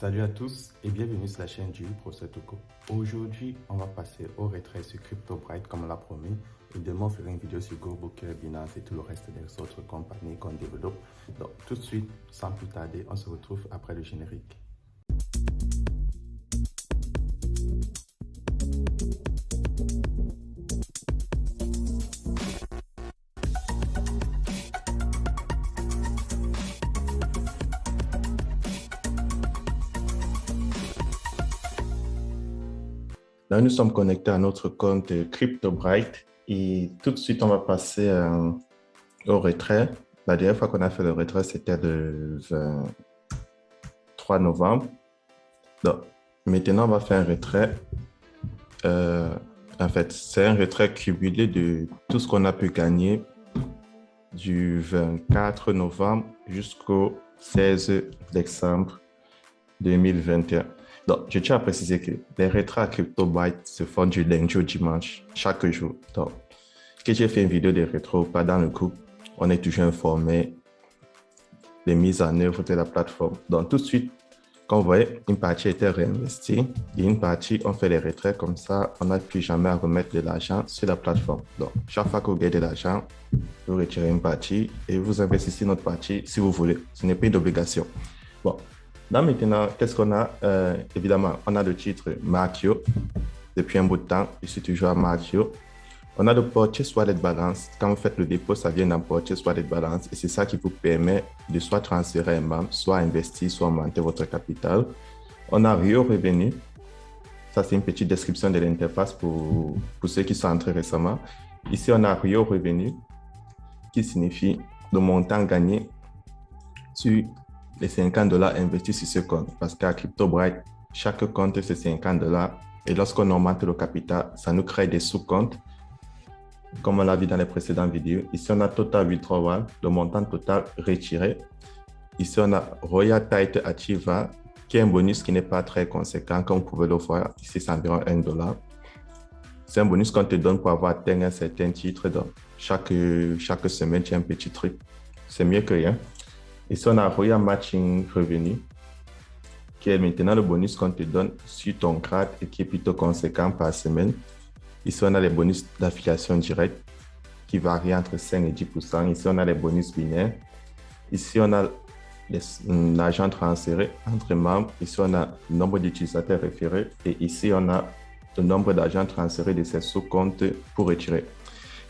Salut à tous et bienvenue sur la chaîne du Prosetoco. Aujourd'hui, on va passer au retrait sur CryptoBright comme on l'a promis. Et demain, on fera une vidéo sur GoBooker, Binance et tout le reste des autres compagnies qu'on développe. Donc, tout de suite, sans plus tarder, on se retrouve après le générique. Là, nous sommes connectés à notre compte CryptoBright et tout de suite, on va passer au retrait. La dernière fois qu'on a fait le retrait, c'était le 23 novembre. Donc, maintenant, on va faire un retrait. En fait, c'est un retrait cumulé de tout ce qu'on a pu gagner du 24 novembre jusqu'au 16 décembre 2021. Donc, je tiens à préciser que les retraits à CryptoBright se font du lundi au dimanche, chaque jour. Donc, que j'ai fait une vidéo de rétro ou pas dans le groupe, on est toujours informé des mises en œuvre de la plateforme. Donc, tout de suite, quand vous voyez, une partie a été réinvestie et une partie, on fait les retraits comme ça, on n'a plus jamais à remettre de l'argent sur la plateforme. Donc, chaque fois que vous gagnez de l'argent, vous retirez une partie et vous investissez notre partie si vous voulez. Ce n'est pas une obligation. Bon. Là, maintenant, qu'est-ce qu'on a? Évidemment, on a le titre Markio. Depuis un bout de temps, je suis toujours à Markio. On a le Purchase Wallet Balance. Quand vous faites le dépôt, ça vient dans Purchase Wallet Balance et c'est ça qui vous permet de soit transférer un membre, soit investir, soit augmenter votre capital. On a Rio Revenu. Ça, c'est une petite description de l'interface pour ceux qui sont entrés récemment. Ici, on a Rio Revenu qui signifie le montant gagné sur les $50 investis sur ce compte. Parce qu'à CryptoBright, chaque compte, c'est $50. Et lorsqu'on augmente le capital, ça nous crée des sous-comptes, comme on l'a vu dans les précédentes vidéos. Ici, on a Total Withdrawal, le montant total retiré. Ici, on a Royal Title Achiever, qui est un bonus qui n'est pas très conséquent, comme vous pouvez le voir. Ici, c'est environ $1. C'est un bonus qu'on te donne pour avoir atteint un certain titre. Donc, chaque semaine, tu as un petit truc. C'est mieux que rien. Ici, on a Royal Matching Revenu, qui est maintenant le bonus qu'on te donne sur ton grade et qui est plutôt conséquent par semaine. Ici, on a les bonus d'affiliation directe qui varient entre 5 et 10%. Ici, on a les bonus binaires. Ici, on a l'argent transféré entre membres. Ici, on a le nombre d'utilisateurs référés. Et ici, on a le nombre d'argent transféré de ces sous-comptes pour retirer.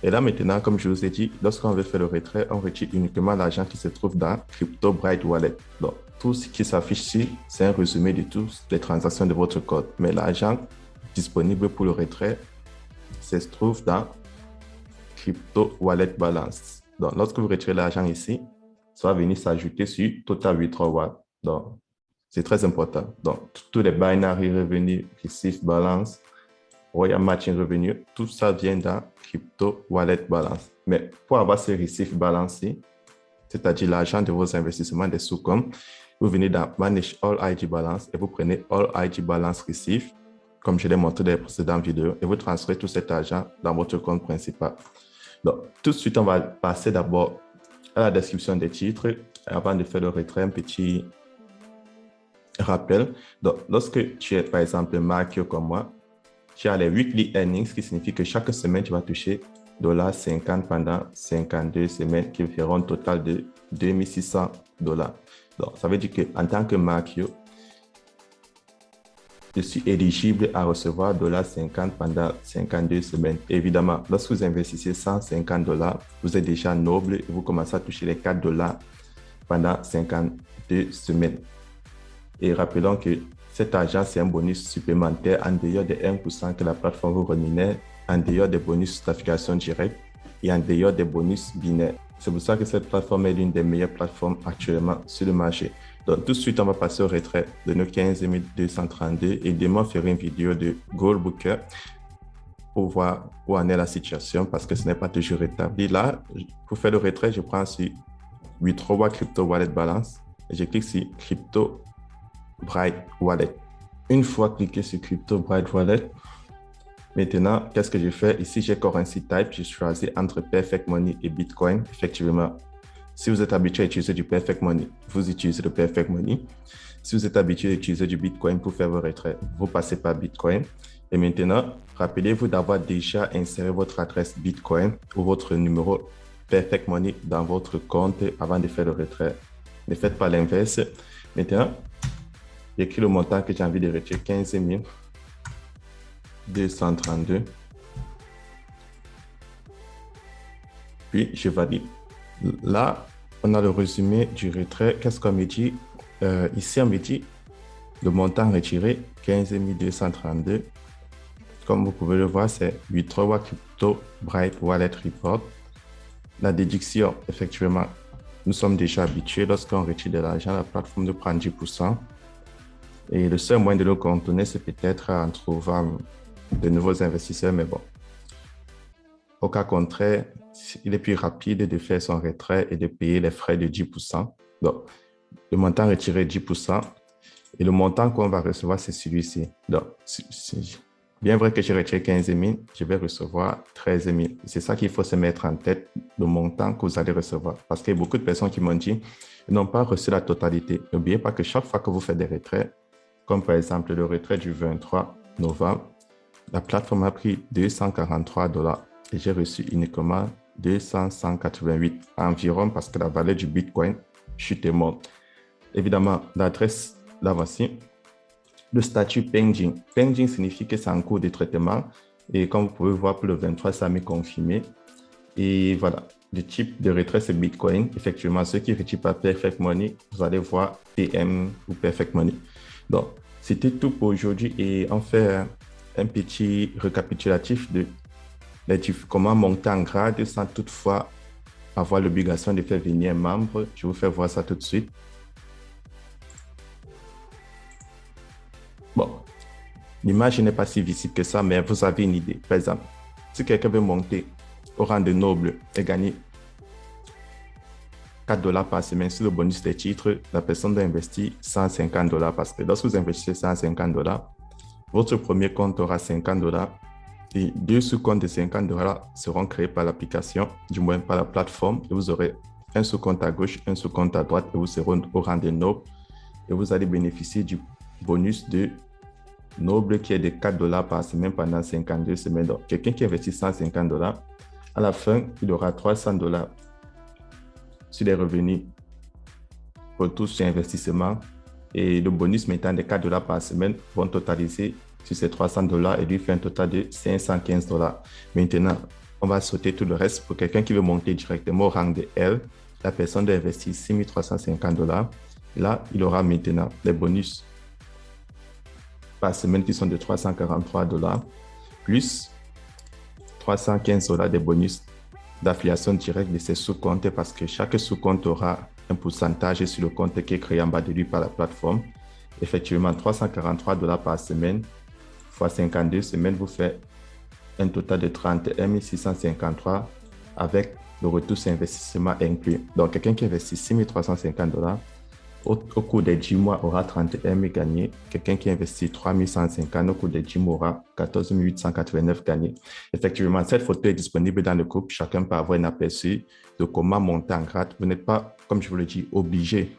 Et là, maintenant, comme je vous ai dit, lorsqu'on veut faire le retrait, on retire uniquement l'argent qui se trouve dans CryptoBright Wallet. Donc, tout ce qui s'affiche ici, c'est un résumé de toutes les transactions de votre code. Mais l'argent disponible pour le retrait se trouve dans Crypto Wallet Balance. Donc, lorsque vous retirez l'argent ici, ça va venir s'ajouter sur Total Withdrawal. Donc, c'est très important. Donc, tous les binary revenus, receive balance, Royal Matching Revenu, tout ça vient dans Crypto Wallet Balance. Mais pour avoir ce receive balance, c'est-à-dire l'argent de vos investissements des sous-comptes, vous venez dans Manage All IG Balance et vous prenez All IG Balance Receive, comme je l'ai montré dans les précédentes vidéos, et vous transférez tout cet argent dans votre compte principal. Donc, tout de suite, on va passer d'abord à la description des titres. Avant de faire le retrait, un petit rappel. Donc, lorsque tu es, par exemple, Markio comme moi, tu as les weekly earnings qui signifie que chaque semaine, tu vas toucher $50 pendant 52 semaines qui feront un total de $2600. Donc, ça veut dire qu'en tant que Markio, je suis éligible à recevoir $50 pendant 52 semaines. Évidemment, lorsque vous investissez $150, vous êtes déjà noble et vous commencez à toucher les $4 pendant 52 semaines. Et rappelons que cet argent, c'est un bonus supplémentaire en dehors des 1% que la plateforme vous rémunère, en dehors des bonus d'affiliation directe et en dehors des bonus binaires. C'est pour ça que cette plateforme est l'une des meilleures plateformes actuellement sur le marché. Donc, tout de suite, on va passer au retrait de nos 15 232 et demain, on fera une vidéo de GoBooker pour voir où en est la situation parce que ce n'est pas toujours rétabli. Là, pour faire le retrait, je prends sur Withdrawal Crypto Wallet Balance et je clique sur Crypto Bright Wallet. Une fois cliqué sur Crypto Bright Wallet, maintenant, qu'est-ce que je fais? Ici, j'ai Currency Type. J'ai choisi entre Perfect Money et Bitcoin. Effectivement, Si vous êtes habitué à utiliser du Perfect Money, vous utilisez le Perfect Money. Si vous êtes habitué à utiliser du Bitcoin pour faire vos retraits, vous passez par Bitcoin. Et maintenant, rappelez-vous d'avoir déjà inséré votre adresse Bitcoin ou votre numéro Perfect Money dans votre compte avant de faire le retrait. Ne faites pas l'inverse. Maintenant, j'écris le montant que j'ai envie de retirer, 15 232. Puis, je valide. Là, on a le résumé du retrait. Qu'est-ce qu'on me dit? Ici, on me dit le montant retiré, 15 232. Comme vous pouvez le voir, c'est Withdraw Crypto Bright Wallet Report. La déduction, effectivement, nous sommes déjà habitués. Lorsqu'on retire de l'argent, la plateforme nous prend 10%. Et le seul moyen de le contourner, c'est peut-être en trouvant de nouveaux investisseurs, mais bon. Au cas contraire, il est plus rapide de faire son retrait et de payer les frais de 10%. Donc, le montant retiré est 10%. Et le montant qu'on va recevoir, c'est celui-ci. Donc, c'est bien vrai que j'ai retiré 15 000, je vais recevoir 13 000. C'est ça qu'il faut se mettre en tête, le montant que vous allez recevoir. Parce qu'il y a beaucoup de personnes qui m'ont dit, ils n'ont pas reçu la totalité. N'oubliez pas que chaque fois que vous faites des retraits, comme par exemple le retrait du 23 novembre, la plateforme a pris 243 $ et j'ai reçu uniquement 288 environ parce que la valeur du Bitcoin chute et monte. Évidemment, l'adresse, là voici. Le statut pending. Pending signifie que c'est en cours de traitement. Et comme vous pouvez voir, pour le 23, ça m'est confirmé. Et voilà, le type de retrait, c'est Bitcoin. Effectivement, ceux qui retirent par Perfect Money, vous allez voir PM ou Perfect Money. Donc, c'était tout pour aujourd'hui et on fait un petit récapitulatif de comment monter en grade sans toutefois avoir l'obligation de faire venir un membre. Je vous fais voir ça tout de suite. Bon, l'image n'est pas si visible que ça, mais vous avez une idée. Par exemple, si quelqu'un veut monter au rang de noble et gagner 4 $ par semaine sur le bonus des titres, la personne doit investir 150 $ parce que lorsque vous investissez 150 $, votre premier compte aura 50 $ et deux sous-comptes de 50 $ seront créés par l'application, du moins par la plateforme, et vous aurez un sous-compte à gauche, un sous-compte à droite et vous serez au rang de noble et vous allez bénéficier du bonus de noble qui est de 4 $ par semaine pendant 52 semaines. Donc, quelqu'un qui investit 150 $, à la fin, il aura 300 $ sur les revenus retour sur investissement et le bonus mettant de 4 $ par semaine vont totaliser sur ces 300 $ et lui fait un total de 515 $. Maintenant, on va sauter tout le reste. Pour quelqu'un qui veut monter directement au rang de L, la personne doit investir 6 350 $. Là, il aura maintenant les bonus par semaine qui sont de 343 $, plus 315 $ des bonus d'affiliation directe de ses sous-comptes parce que chaque sous-compte aura un pourcentage sur le compte qui est créé en bas de lui par la plateforme. Effectivement, 343 $ par semaine fois 52 semaines vous fait un total de 31 653 avec le retour sur investissement inclus. Donc, quelqu'un qui investit 6 350 $, au cours des 10 mois aura 31 000 gagnés. Quelqu'un qui investit 3 150 au cours des 10 mois aura 14 889 gagnés. Effectivement, cette photo est disponible dans le groupe. Chacun peut avoir un aperçu de comment monter en grade. Vous n'êtes pas, comme je vous le dis, obligé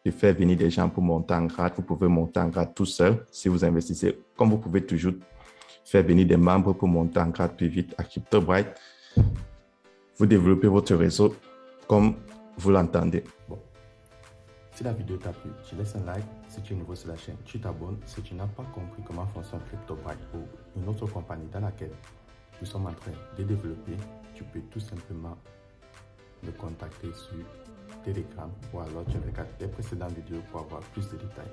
de faire venir des gens pour monter en grade. Vous pouvez monter en grade tout seul si vous investissez. Comme vous pouvez toujours faire venir des membres pour monter en grade plus vite à CryptoBright, vous développez votre réseau comme vous l'entendez. Bon. Si la vidéo t'a plu, tu laisses un like. Si tu es nouveau sur la chaîne, tu t'abonnes. Si tu n'as pas compris comment fonctionne CryptoBright ou une autre compagnie dans laquelle nous sommes en train de développer, tu peux tout simplement me contacter sur Telegram ou alors tu regardes les précédentes vidéos pour avoir plus de détails.